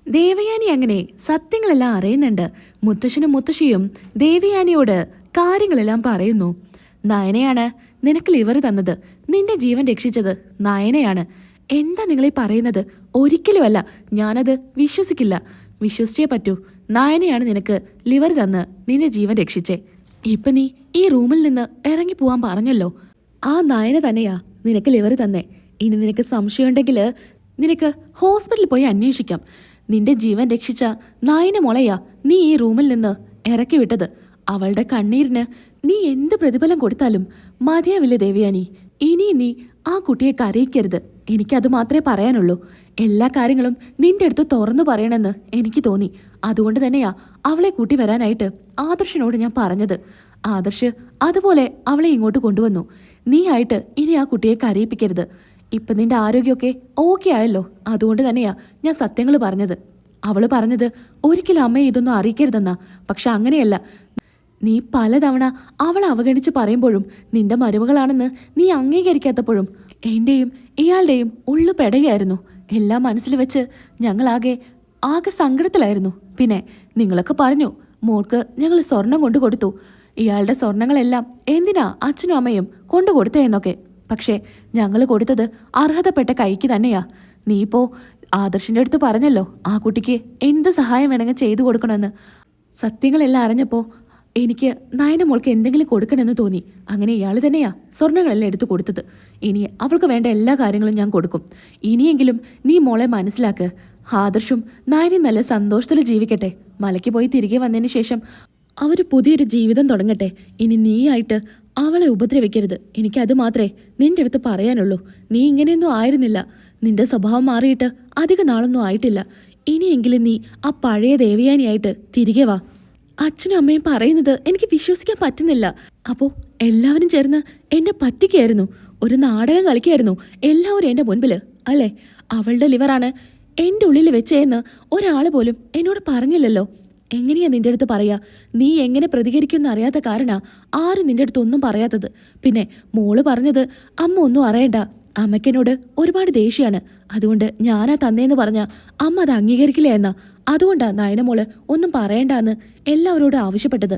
ദേവയാനി അങ്ങനെ സത്യങ്ങളെല്ലാം അറിയുന്നുണ്ട്. മുത്തശ്ശനും മുത്തശ്ശിയും ദേവയാനിയോട് കാര്യങ്ങളെല്ലാം പറയുന്നു. നയനയാണ് നിനക്ക് ലിവർ തന്നത്, നിന്റെ ജീവൻ രക്ഷിച്ചത് നയനയാണ്. എന്താ നിങ്ങളീ പറയുന്നത്? ഒരിക്കലുമല്ല, ഞാനത് വിശ്വസിക്കില്ല. വിശ്വസിച്ചേ പറ്റൂ. നയനയാണ് നിനക്ക് ലിവർ തന്ന് നിന്റെ ജീവൻ രക്ഷിച്ചേ. ഇപ്പൊ നീ ഈ റൂമിൽ നിന്ന് ഇറങ്ങി പോവാൻ പറഞ്ഞല്ലോ, ആ നയന തന്നെയാ നിനക്ക് ലിവർ തന്നേ. ഇനി നിനക്ക് സംശയമുണ്ടെങ്കിൽ നിനക്ക് ഹോസ്പിറ്റലിൽ പോയി അന്വേഷിക്കാം. നിന്റെ ജീവൻ രക്ഷിച്ച നായന മോളെയാ നീ ഈ റൂമിൽ നിന്ന് ഇറക്കി വിട്ടത്. അവളുടെ കണ്ണീരിന് നീ എന്ത് പ്രതിഫലം കൊടുത്താലും മതിയാവില്ല ദേവയാനി. ഇനി നീ ആ കുട്ടിയെ കരയിക്കരുത്. എനിക്കത് മാത്രമേ പറയാനുള്ളൂ. എല്ലാ കാര്യങ്ങളും നിന്റെ അടുത്ത് തുറന്നു പറയണമെന്ന് എനിക്ക് തോന്നി. അതുകൊണ്ട് തന്നെയാ അവളെ കൂട്ടി വരാനായിട്ട് ആദർശിനോട് ഞാൻ പറഞ്ഞത്. ആദർശ് അതുപോലെ അവളെ ഇങ്ങോട്ട് കൊണ്ടുവന്നു. നീ ആയിട്ട് ഇനി ആ കുട്ടിയെ കരയിപ്പിക്കരുത്. ഇപ്പൊ നിന്റെ ആരോഗ്യമൊക്കെ ഓക്കെ ആയല്ലോ, അതുകൊണ്ട് തന്നെയാ ഞാൻ സത്യങ്ങൾ പറഞ്ഞത്. അവള് പറഞ്ഞത് ഒരിക്കലും അമ്മയെ ഇതൊന്നും അറിയിക്കരുതെന്നാ. പക്ഷെ അങ്ങനെയല്ല. നീ പലതവണ അവളെ അവഗണിച്ച് പറയുമ്പോഴും നിന്റെ മരുമകളാണെന്ന് നീ അംഗീകരിക്കാത്തപ്പോഴും എന്റെയും ഇയാളുടെയും ഉള്ളു പെടയായിരുന്നു. എല്ലാം മനസ്സിൽ വെച്ച് ഞങ്ങളാകെ സങ്കടത്തിലായിരുന്നു. പിന്നെ നിങ്ങളൊക്കെ പറഞ്ഞു മോൾക്ക് ഞങ്ങൾ സ്വർണം കൊണ്ടു കൊടുത്തു. ഇയാളുടെ സ്വർണങ്ങളെല്ലാം എന്തിനാ അച്ഛനും അമ്മയും കൊണ്ടു കൊടുത്തേ എന്നൊക്കെ. പക്ഷേ ഞങ്ങൾ കൊടുത്തത് അർഹതപ്പെട്ട കൈക്ക് തന്നെയാ. നീ ഇപ്പോ ആദർശിന്റെ അടുത്ത് പറഞ്ഞല്ലോ ആ കുട്ടിക്ക് എന്ത് സഹായം വേണമെങ്കിൽ ചെയ്തു കൊടുക്കണമെന്ന്. സത്യങ്ങളെല്ലാം അറിഞ്ഞപ്പോ എനിക്ക് നയന മോൾക്ക് എന്തെങ്കിലും കൊടുക്കണമെന്ന് തോന്നി. അങ്ങനെ ഇയാൾ തന്നെയാ സ്വർണ്ണങ്ങളെല്ലാം എടുത്തു കൊടുത്തത്. ഇനി അവൾക്ക് വേണ്ട എല്ലാ കാര്യങ്ങളും ഞാൻ കൊടുക്കും. ഇനിയെങ്കിലും നീ മോളെ മനസ്സിലാക്ക്. ആദർശും നയനും നല്ല സന്തോഷത്തിൽ ജീവിക്കട്ടെ. മലയ്ക്ക് പോയി തിരികെ വന്നതിന് ശേഷം അവർ പുതിയൊരു ജീവിതം തുടങ്ങട്ടെ. ഇനി നീയായിട്ട് അവളെ ഉപദ്രവിക്കരുത്. എനിക്കത് മാത്രമേ നിന്റെ അടുത്ത് പറയാനുള്ളൂ. നീ ഇങ്ങനെയൊന്നും ആയിരുന്നില്ല. നിന്റെ സ്വഭാവം മാറിയിട്ട് അധിക നാളൊന്നും ആയിട്ടില്ല. ഇനിയെങ്കിലും നീ ആ പഴയ ദേവയാനിയായിട്ട് തിരികെ വാ. അച്ഛനും അമ്മയും പറയുന്നത് എനിക്ക് വിശ്വസിക്കാൻ പറ്റുന്നില്ല. അപ്പോ എല്ലാവരും ചേർന്ന് എന്നെ പറ്റിക്കായിരുന്നു, ഒരു നാടകം കളിക്കായിരുന്നു എല്ലാവരും എന്റെ മുൻപില് അല്ലേ? അവളുടെ ലിവറാണ് എന്റെ ഉള്ളിൽ വെച്ചേന്ന് ഒരാൾ പോലും എന്നോട് പറഞ്ഞില്ലല്ലോ. എങ്ങനെയാ നിന്റെ അടുത്ത് പറയാ? നീ എങ്ങനെ പ്രതികരിക്കുമെന്ന് അറിയാത്ത കാരണ ആരും നിന്റെ അടുത്ത് ഒന്നും പറയാത്തത്. പിന്നെ മോള് പറഞ്ഞത് അമ്മ ഒന്നും അറിയണ്ട, അമ്മയ്ക്കെന്നോട് ഒരുപാട് ദേഷ്യമാണ്, അതുകൊണ്ട് ഞാനാ തന്നേന്ന് പറഞ്ഞ അമ്മ അത് അംഗീകരിക്കില്ല എന്നാ. അതുകൊണ്ടാ നയനമോള് ഒന്നും പറയണ്ടെന്ന് എല്ലാവരോടും ആവശ്യപ്പെട്ടത്.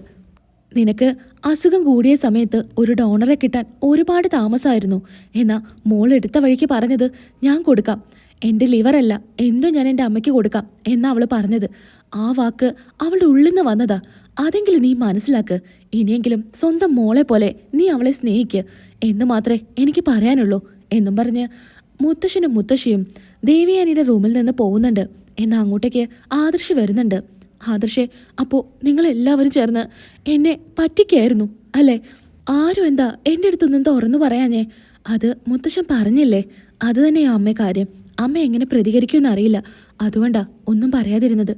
നിനക്ക് അസുഖം കൂടിയ സമയത്ത് ഒരു ഡോണറെ കിട്ടാൻ ഒരുപാട് താമസമായിരുന്നു. എന്നാ മോൾ എടുത്ത വഴിക്ക് പറഞ്ഞത് ഞാൻ കൊടുക്കാം, എൻ്റെ ലിവറല്ല എന്തോ ഞാൻ എൻ്റെ അമ്മയ്ക്ക് കൊടുക്കാം എന്നാ അവള് പറഞ്ഞത്. ആ വാക്ക് അവളുടെ ഉള്ളിൽ നിന്ന് വന്നതാ. അതെങ്കിലും നീ മനസ്സിലാക്ക്. ഇനിയെങ്കിലും സ്വന്തം മോളെ പോലെ നീ അവളെ സ്നേഹിക്ക് എന്ന് മാത്രമേ എനിക്ക് പറയാനുള്ളൂ എന്നും പറഞ്ഞ് മുത്തശ്ശനും മുത്തശ്ശിയും ദേവിയാനിയുടെ റൂമിൽ നിന്ന് പോകുന്നുണ്ട്. എന്നാൽ അങ്ങോട്ടേക്ക് ആദർശ് വരുന്നുണ്ട്. ആദർശേ, അപ്പോൾ നിങ്ങളെല്ലാവരും ചേർന്ന് എന്നെ പറ്റിക്കായിരുന്നു അല്ലേ? ആരും എന്താ എൻ്റെ അടുത്തൊന്നും തുറന്നു പറയാഞ്ഞേ? അത് മുത്തശ്ശൻ പറഞ്ഞില്ലേ? അത് തന്നെയാ അമ്മ കാര്യം. അമ്മ എങ്ങനെ പ്രതികരിക്കുമെന്ന് അറിയില്ല, അതുകൊണ്ടാ ഒന്നും പറയാതിരുന്നത്.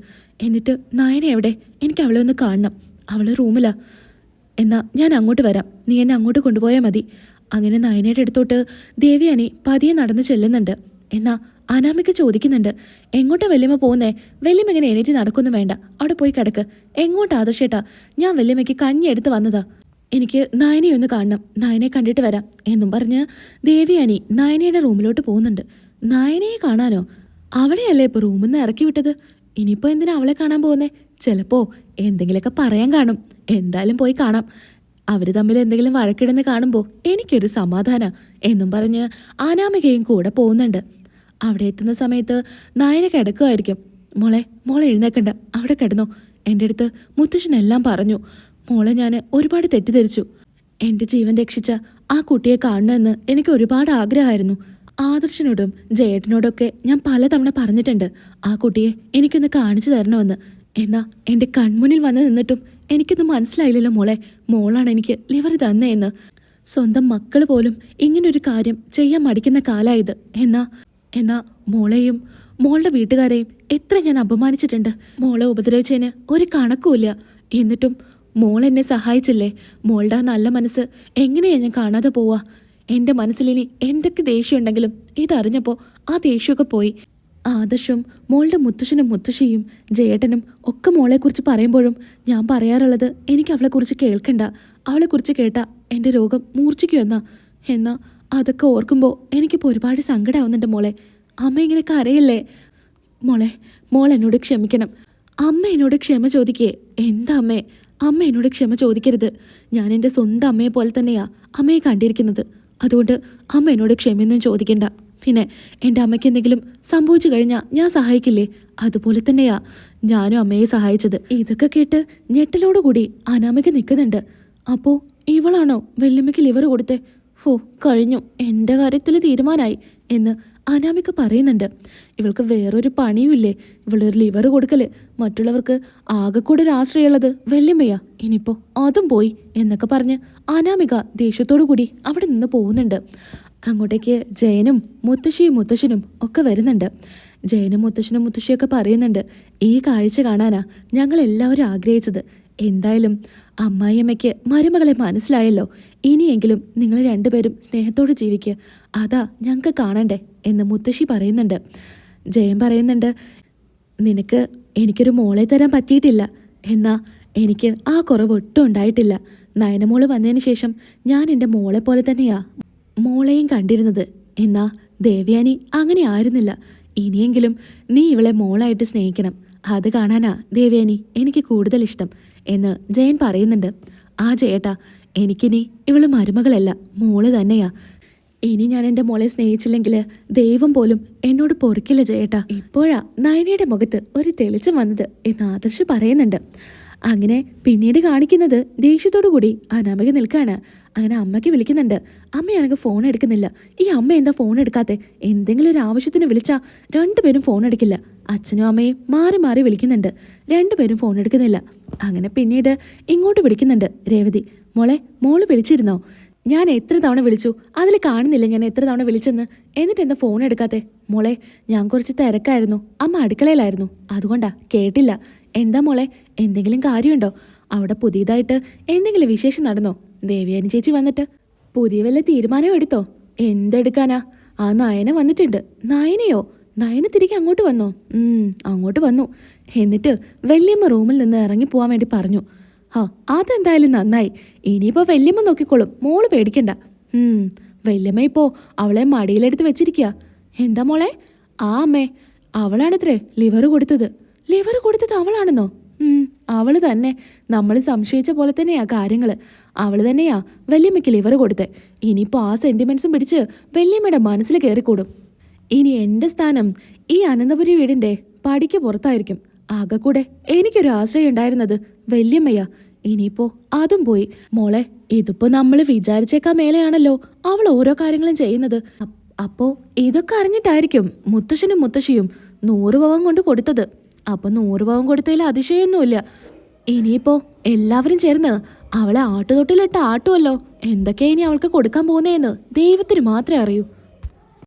എന്നിട്ട് നയന എവിടെ? എനിക്ക് അവളെ ഒന്ന് കാണണം. അവള് റൂമിലാ. എന്നാ ഞാൻ അങ്ങോട്ട് വരാം, നീ എന്നെ അങ്ങോട്ട് കൊണ്ടുപോയാൽ മതി. അങ്ങനെ നയനയുടെ അടുത്തോട്ട് ദേവയാനി പതിയെ നടന്ന് ചെല്ലുന്നുണ്ട്. എന്നാ അനാമിക ചോദിക്കുന്നുണ്ട്, എങ്ങോട്ടാ വല്യമ്മ പോകുന്നേ? വല്യമ്മ ഇങ്ങനെ എണീറ്റ് നടക്കൊന്നും വേണ്ട, അവിടെ പോയി കിടക്ക്. എങ്ങോട്ടാ ആദർശേട്ടാ? ഞാൻ വല്യമ്മയ്ക്ക് കഞ്ഞി എടുത്ത് വന്നതാ, എനിക്ക് നയനയെ ഒന്ന് കാണണം, നയനയെ കണ്ടിട്ട് വരാം എന്നും പറഞ്ഞ് ദേവയാനി നയനയുടെ റൂമിലോട്ട് പോകുന്നുണ്ട്. നയനയെ കാണാനോ? അവളെയല്ലേ ഇപ്പോൾ റൂമിൽ നിന്ന് ഇറക്കി വിട്ടത്. ഇനിയിപ്പോൾ എന്തിനാ അവളെ കാണാൻ പോകുന്നേ? ചിലപ്പോ എന്തെങ്കിലുമൊക്കെ പറയാൻ കാണും. എന്തായാലും പോയി കാണാം. അവര് തമ്മിൽ എന്തെങ്കിലും വഴക്കിടുന്ന് കാണുമ്പോൾ എനിക്കൊരു സമാധാന എന്നും പറഞ്ഞ് അനാമികയും കൂടെ പോകുന്നുണ്ട്. അവിടെ എത്തുന്ന സമയത്ത് നയന കിടക്കുമായിരിക്കും. മോളെ എഴുന്നേക്കണ്ട, അവിടെ കിടന്നോ. എൻ്റെ അടുത്ത് മുത്തശ്ശനെല്ലാം പറഞ്ഞു. മോളെ ഞാൻ ഒരുപാട് തെറ്റിദ്ധരിച്ചു. എൻ്റെ ജീവൻ രക്ഷിച്ച ആ കുട്ടിയെ കാണണമെന്ന് എനിക്ക് ഒരുപാട് ആഗ്രഹമായിരുന്നു. ആദർശനോടും ജയേട്ടനോടൊക്കെ ഞാൻ പലതവണ പറഞ്ഞിട്ടുണ്ട് ആ കുട്ടിയെ എനിക്കൊന്ന് കാണിച്ചു തരണമെന്ന്. എന്നാ എൻ്റെ കൺമുന്നിൽ വന്ന് നിന്നിട്ടും എനിക്കൊന്നും മനസ്സിലായില്ലല്ലോ മോളാണ് എനിക്ക് ലിവർ തന്നേന്ന്. സ്വന്തം മക്കൾ പോലും ഇങ്ങനൊരു കാര്യം ചെയ്യാൻ മടിക്കുന്ന കാലായത്. എന്നാ മോളെയും മോളുടെ വീട്ടുകാരെയും എത്ര ഞാൻ അപമാനിച്ചിട്ടുണ്ട്. മോളെ ഉപദ്രവിച്ചതിന് ഒരു കണക്കുമില്ല. എന്നിട്ടും മോളെന്നെ സഹായിച്ചില്ലേ? മോളുടെ ആ നല്ല മനസ്സ് എങ്ങനെയാ ഞാൻ കാണാതെ പോവാ? എൻ്റെ മനസ്സിലിനി എന്തൊക്കെ ദേഷ്യമുണ്ടെങ്കിലും ഇതറിഞ്ഞപ്പോൾ ആ ദേഷ്യമൊക്കെ പോയി. ആദർശും മോളുടെ മുത്തശ്ശനും മുത്തശ്ശിയും ജയേട്ടനും ഒക്കെ മോളെക്കുറിച്ച് പറയുമ്പോഴും ഞാൻ പറയാറുള്ളത് എനിക്ക് അവളെക്കുറിച്ച് കേൾക്കണ്ട, അവളെക്കുറിച്ച് കേട്ടാ എൻ്റെ രോഗം മൂർച്ഛിക്കുമെന്നാ. എന്നാ അതൊക്കെ ഓർക്കുമ്പോൾ എനിക്കിപ്പോൾ ഒരുപാട് സങ്കടമാവുന്നുണ്ട് മോളെ. അമ്മ ഇങ്ങനെ കരയല്ലേ? മോളെ, മോൾ എന്നോട് ക്ഷമിക്കണം. അമ്മ എന്നോട് ക്ഷമ ചോദിക്കേ. എന്താ അമ്മേ, അമ്മ എന്നോട് ക്ഷമ ചോദിക്കരുത്. ഞാൻ എൻ്റെ സ്വന്തം അമ്മയെ പോലെ തന്നെയാ അമ്മയെ കണ്ടിരിക്കുന്നത്. അതുകൊണ്ട് അമ്മ എന്നോട് ക്ഷമയൊന്നും ചോദിക്കണ്ട. പിന്നെ എൻ്റെ അമ്മയ്ക്ക് എന്തെങ്കിലും സംഭവിച്ചു കഴിഞ്ഞാൽ ഞാൻ സഹായിക്കില്ലേ, അതുപോലെ തന്നെയാ ഞാനും അമ്മയെ സഹായിച്ചത്. ഇതൊക്കെ കേട്ട് ഞെട്ടലോടുകൂടി അനാമിക നിൽക്കുന്നുണ്ട്. അപ്പോൾ ഇവളാണോ വല്യമ്മയ്ക്ക് ലിവർ കൊടുത്തേ? ഓ, കഴിഞ്ഞു, എൻ്റെ കാര്യത്തിൽ തീരുമാനമായി എന്ന് അനാമിക പറയുന്നുണ്ട്. ഇവൾക്ക് വേറൊരു പണിയുമില്ലേ, ഇവളൊരു ലിവർ കൊടുക്കല്. മറ്റുള്ളവർക്ക് ആകെക്കൂടെ ഒരു ആശ്രയമുള്ളത് വല്യമ്മയാ, ഇനിയിപ്പോൾ അതും പോയി എന്നൊക്കെ പറഞ്ഞ് അനാമിക ദേഷ്യത്തോടു കൂടി അവിടെ നിന്ന് പോകുന്നുണ്ട്. അങ്ങോട്ടേക്ക് ജയനും മുത്തശ്ശിയും മുത്തശ്ശനും ഒക്കെ വരുന്നുണ്ട്. ജയനും മുത്തശ്ശനും മുത്തശ്ശിയൊക്കെ പറയുന്നുണ്ട്, ഈ കാഴ്ച കാണാനാ ഞങ്ങൾ എല്ലാവരും ആഗ്രഹിച്ചത്. എന്തായാലും അമ്മായിയമ്മയ്ക്ക് മരുമകളെ മനസ്സിലായല്ലോ. ഇനിയെങ്കിലും നിങ്ങൾ രണ്ടുപേരും സ്നേഹത്തോടെ ജീവിക്കുക, അതാ ഞങ്ങൾക്ക് കാണണ്ടേ എന്ന് മുത്തശ്ശി പറയുന്നുണ്ട്. ജയൻ പറയുന്നുണ്ട്, നിനക്ക് എനിക്കൊരു മോളെ തരാൻ പറ്റിയിട്ടില്ല, എന്നാ എനിക്ക് ആ കുറവ് ഒട്ടും ഉണ്ടായിട്ടില്ല. നയനമോള് വന്നതിന് ശേഷം ഞാൻ എൻ്റെ മോളെ പോലെ തന്നെയാ മോളെയും കണ്ടിരുന്നത്. എന്നാ ദേവയാനി അങ്ങനെ ആയിരുന്നില്ല. ഇനിയെങ്കിലും നീ ഇവളെ മോളായിട്ട് സ്നേഹിക്കണം, അത് കാണാനാ ദേവയാനി എനിക്ക് കൂടുതൽ ഇഷ്ടം എന്ന് ജയൻ പറയുന്നുണ്ട്. ആ ജയേട്ടാ, എനിക്കിനി ഇവള് മരുമകളല്ല, മോള് തന്നെയാ. ഇനി ഞാൻ എൻ്റെ മോളെ സ്നേഹിച്ചില്ലെങ്കിൽ ദൈവം പോലും എന്നോട് പൊറുക്കില്ല ജയേട്ടാ. ഇപ്പോഴാ നയനയുടെ മുഖത്ത് ഒരു തെളിച്ചം വന്നത് എന്ന് ആദർശ് പറയുന്നുണ്ട്. അങ്ങനെ പിന്നീട് കാണിക്കുന്നത് ദേഷ്യത്തോടു കൂടി അനാമിക നിൽക്കാണ്. അങ്ങനെ അമ്മയ്ക്ക് വിളിക്കുന്നുണ്ട്. അമ്മയാണെങ്കിൽ ഫോൺ എടുക്കുന്നില്ല. ഈ അമ്മ എന്താ ഫോൺ എടുക്കാത്തെ? എന്തെങ്കിലും ഒരു ആവശ്യത്തിന് വിളിച്ചാ രണ്ടുപേരും ഫോൺ എടുക്കില്ല. അച്ഛനും അമ്മയും മാറി മാറി വിളിക്കുന്നുണ്ട്, രണ്ടുപേരും ഫോൺ എടുക്കുന്നില്ല. അങ്ങനെ പിന്നീട് ഇങ്ങോട്ട് വിളിക്കുന്നുണ്ട് രേവതി. മോള് വിളിച്ചിരുന്നോ? ഞാൻ എത്ര തവണ വിളിച്ചു, അതിൽ കാണുന്നില്ല ഞാൻ എത്ര തവണ വിളിച്ചെന്ന്. എന്നിട്ട് എന്താ ഫോൺ എടുക്കാത്തെ? മോളെ, ഞാൻ കുറച്ച് തിരക്കായിരുന്നു, അമ്മ അടുക്കളയിലായിരുന്നു, അതുകൊണ്ടാ കേട്ടില്ല. എന്താ മോളെ, എന്തെങ്കിലും കാര്യമുണ്ടോ? അവിടെ പുതിയതായിട്ട് എന്തെങ്കിലും വിശേഷം നടന്നോ? ദേവയാനി ചേച്ചി വന്നിട്ട് പുതിയ വല്ല തീരുമാനം എടുത്തോ? എന്തെടുക്കാനാ? ആ നയന വന്നിട്ടുണ്ട്. നയനയോ? നയന തിരികെ അങ്ങോട്ട് വന്നോ? അങ്ങോട്ട് വന്നു. എന്നിട്ട് വല്യമ്മ റൂമിൽ നിന്ന് ഇറങ്ങി പോവാൻ വേണ്ടി പറഞ്ഞു. അതെന്തായാലും നന്നായി. ഇനിയിപ്പോൾ വല്യമ്മ നോക്കിക്കോളും, മോള് പേടിക്കണ്ട. വല്യമ്മ ഇപ്പോൾ അവളെ മടിയിലെടുത്ത് വെച്ചിരിക്കുക. എന്താ മോളെ? ആ അമ്മേ, അവളാണത്രേ ലിവർ കൊടുത്തത്. ലിവർ കൊടുത്തത് അവളാണെന്നോ? അവള് തന്നെ. നമ്മൾ സംശയിച്ച പോലെ തന്നെയാ കാര്യങ്ങൾ. അവള് തന്നെയാ വല്യമ്മയ്ക്ക് ലിവർ കൊടുത്തേ. ഇനിയിപ്പോൾ ആ സെന്റിമെന്റ്സും പിടിച്ച് വല്യമ്മയുടെ മനസ്സിൽ കയറിക്കൂടും. ഇനി എൻ്റെ സ്ഥാനം ഈ അനന്തപുരി വീടിൻ്റെ പടിക്ക് പുറത്തായിരിക്കും. ആകെക്കൂടെ എനിക്കൊരു ആശ്രയം ഉണ്ടായിരുന്നത് വല്യമ്മയാ, ഇനിയിപ്പോ അതും പോയി. മോളെ, ഇതിപ്പോ നമ്മൾ വിചാരിച്ചേക്കാ മേലെയാണല്ലോ അവൾ ഓരോ കാര്യങ്ങളും ചെയ്യുന്നത്. അപ്പോ ഇതൊക്കെ അറിഞ്ഞിട്ടായിരിക്കും മുത്തശ്ശനും മുത്തശ്ശിയും 100 പവൻ കൊണ്ട് കൊടുത്തത്. അപ്പൊ 100 പവൻ കൊടുത്തതിൽ അതിശയൊന്നുമില്ല. ഇനിയിപ്പോ എല്ലാവരും ചേർന്ന് അവളെ ആട്ടുതൊട്ടിലിട്ട് ആട്ടുമല്ലോ. എന്തൊക്കെയാ ഇനി അവൾക്ക് കൊടുക്കാൻ പോകുന്നതെന്ന് ദൈവത്തിന് മാത്രമേ അറിയൂ.